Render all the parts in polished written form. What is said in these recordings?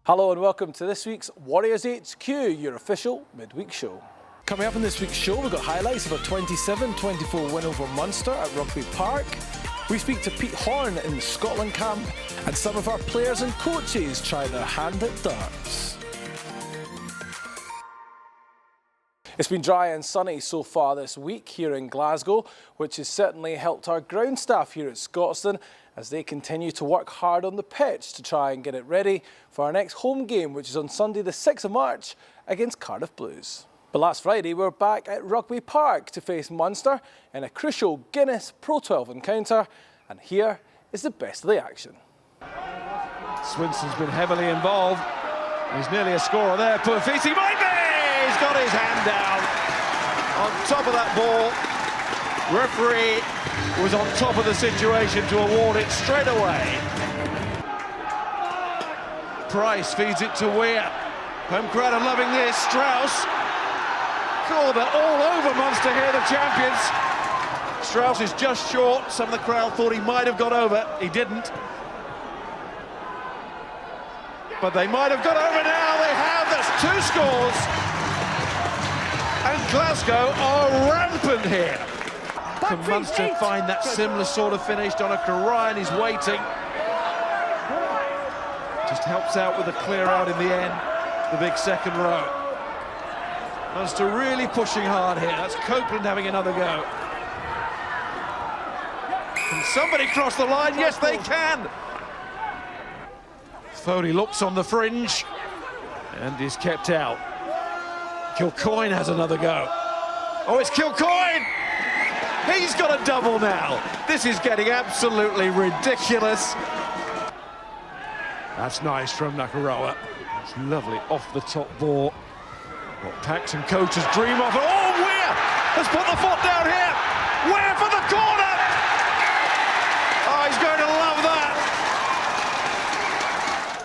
Hello and welcome to this week's Warriors HQ, your official midweek show. Coming up in this week's show, we've got highlights of a 27-24 win over Munster at Rugby Park. We speak to Peter Horne in the Scotland camp, and some of our players and coaches try their hand at darts. It's been dry and sunny so far this week here in Glasgow, which has certainly helped our ground staff here at Scotstoun as they continue to work hard on the pitch to try and get it ready for our next home game, which is on Sunday the 6th of March against Cardiff Blues. But last Friday we were back at Rugby Park to face Munster in a crucial Guinness Pro 12 encounter, and here is the best of the action. Swinson's been heavily involved. He's nearly a scorer there. Perfiti might be! He's got his hand down on top of that ball. Referee was on top of the situation to award it straight away. Price feeds it to Weir. Home crowd are loving this. Strauss. Oh, they're all over Munster here, the champions. Strauss is just short. Some of the crowd thought he might have got over. He didn't. But they might have got over now. They have. That's two scores. And Glasgow are rampant here. Can Munster find that similar sort of finish? Donica Ryan is waiting. Just helps out with a clear out in the end. The big second row. Munster really pushing hard here. That's Copeland having another go. Can somebody cross the line? Yes, they can. Foley looks on the fringe and is kept out. Kilcoyne has another go. Oh, it's Kilcoyne! He's got a double now. This is getting absolutely ridiculous. That's nice from Nakaroa. It's lovely off the top ball. What Pax and coaches dream of. Oh, Weir has put the foot down here. Weir for the corner. Oh, he's going to love that.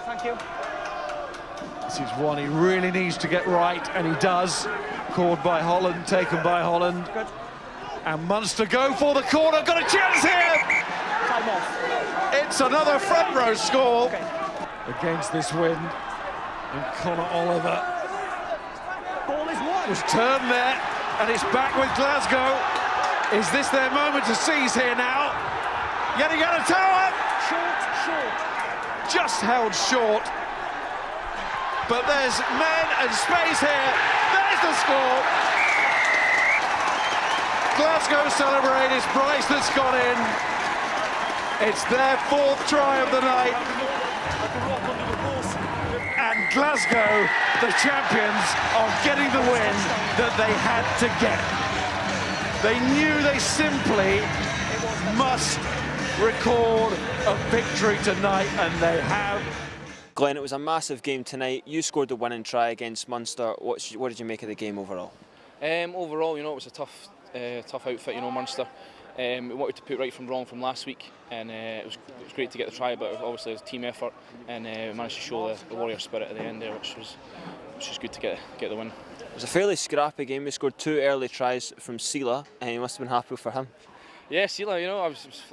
Thank you. This is one he really needs to get right, and he does. Called by Holland, taken by Holland. Good. And Munster go for the corner, got a chance here! Time off. It's another front row score against this wind. And Conor Oliver Ball is won. was turned there, and it's back with Glasgow. Is this their moment to seize here now? Yanagana Tower! Short. Just held short. But there's men and space here. There's the score. Glasgow celebrate. It's Bryce that's gone in. It's their fourth try of the night. And Glasgow, the champions, are getting the win that they had to get. They knew they simply must record a victory tonight, and they have. Glenn, it was a massive game tonight. You scored the winning try against Munster. What did you make of the game overall? Overall, it was a tough outfit, Munster. We wanted to put right from wrong from last week, and it was great to get the try, but obviously it was a team effort, and we managed to show the Warrior spirit at the end there, which was good to get the win. It was a fairly scrappy game. We scored two early tries from Sela, and you must have been happy for him. Yeah, Sela,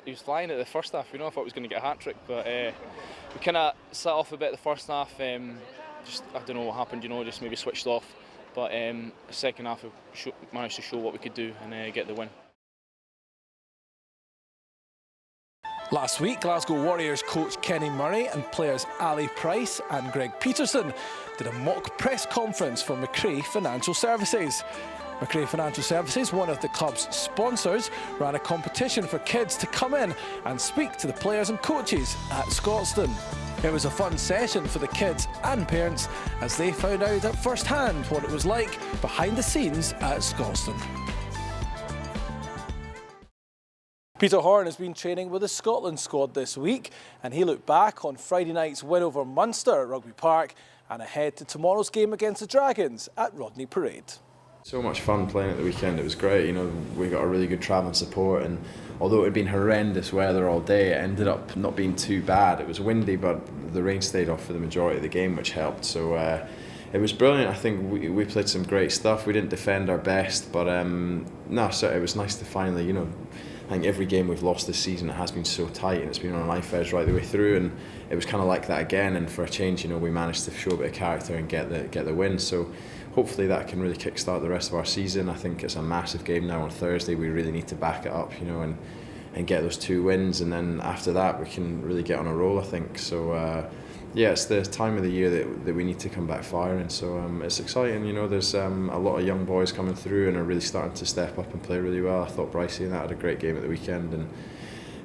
he was flying at the first half. I thought he was going to get a hat trick, but we kind of set off a bit the first half. I don't know what happened. Just maybe switched off. But the second half, we managed to show what we could do and get the win. Last week, Glasgow Warriors coach Kenny Murray and players Ali Price and Greg Peterson did a mock press conference for McRae Financial Services. McRae Financial Services, one of the club's sponsors, ran a competition for kids to come in and speak to the players and coaches at Scotstoun. It was a fun session for the kids and parents as they found out at first hand what it was like behind the scenes at Scotstoun. Peter Horne has been training with the Scotland squad this week, and he looked back on Friday night's win over Munster at Rugby Park and ahead to tomorrow's game against the Dragons at Rodney Parade. So much fun playing at the weekend. It was great. We got a really good travelling support, and although it had been horrendous weather all day, it ended up not being too bad. It was windy, but the rain stayed off for the majority of the game, which helped. So it was brilliant. I think we played some great stuff. We didn't defend our best, but it was nice to finally, I think every game we've lost this season, it has been so tight and it's been on a knife edge right the way through, and it was kind of like that again. And for a change, you know, we managed to show a bit of character and get the win. So hopefully that can really kickstart the rest of our season. I think it's a massive game now on Thursday. We really need to back it up, you know, and get those 2 wins, and then after that we can really get on a roll, I think. So yeah, it's the time of the year that we need to come back firing. So it's exciting, you know. There's a lot of young boys coming through and are really starting to step up and play really well. I thought Brycey and that had a great game at the weekend, and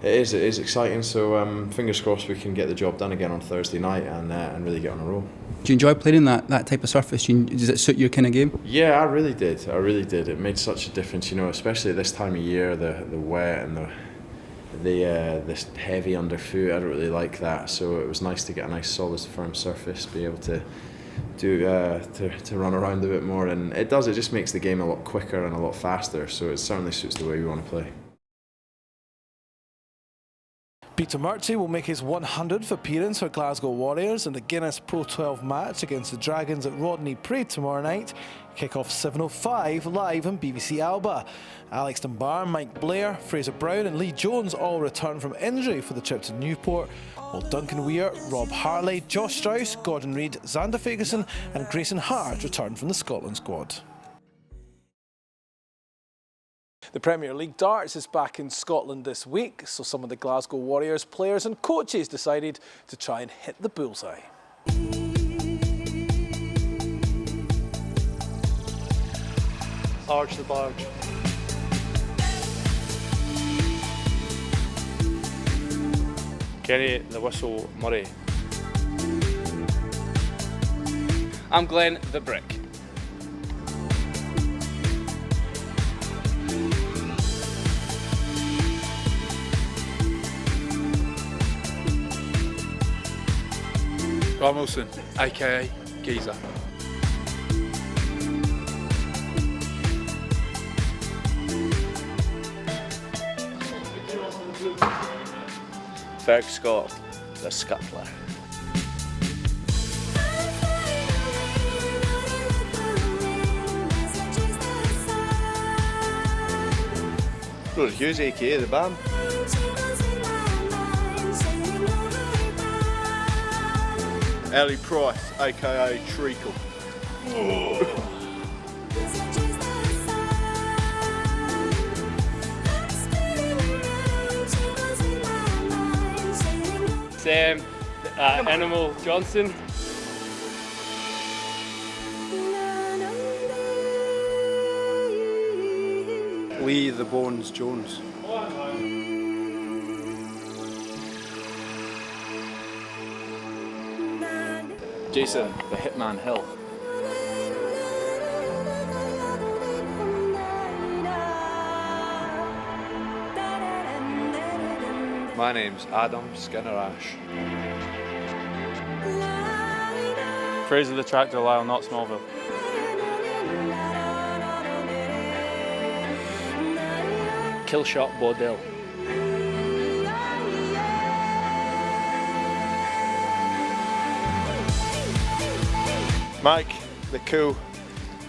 it is exciting. So fingers crossed we can get the job done again on Thursday night and really get on a roll. Do you enjoy playing in that type of surface? Does it suit your kind of game? Yeah, I really did. It made such a difference, you know, especially this time of year, the wet and this heavy underfoot. I don't really like that, so it was nice to get a nice solid firm surface, be able to run around a bit more, and it just makes the game a lot quicker and a lot faster, so it certainly suits the way we want to play. Peter Murchie will make his 100th appearance for Glasgow Warriors in the Guinness Pro 12 match against the Dragons at Rodney Parade tomorrow night. Kick-off 7:05 live on BBC Alba. Alex Dunbar, Mike Blair, Fraser Brown and Lee Jones all return from injury for the trip to Newport, while Duncan Weir, Rob Harley, Josh Strauss, Gordon Reid, Xander Ferguson and Grayson Hart return from the Scotland squad. The Premier League darts is back in Scotland this week, so some of the Glasgow Warriors players and coaches decided to try and hit the bullseye. Arch the barge. Kenny the Whistle Murray. I'm Glenn the Brick. Rob Wilson, aka Geezer. Ferg Scott, the scuttler. Rory Hughes, aka the Bam. Ellie Price, aka Treacle. Sam Animal Johnson. Lee the Bones Jones. Jason the Hitman Hill. My name's Adam Skinnerash. Fraser the Tractor Lyle, not Smallville. Killshot Bodell. Mike, the cool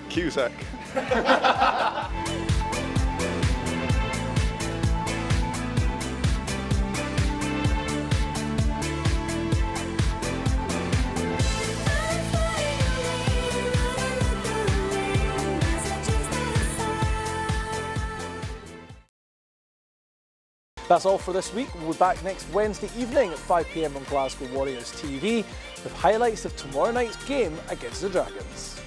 Cusack. That's all for this week. We'll be back next Wednesday evening at 5 PM on Glasgow Warriors TV with highlights of tomorrow night's game against the Dragons.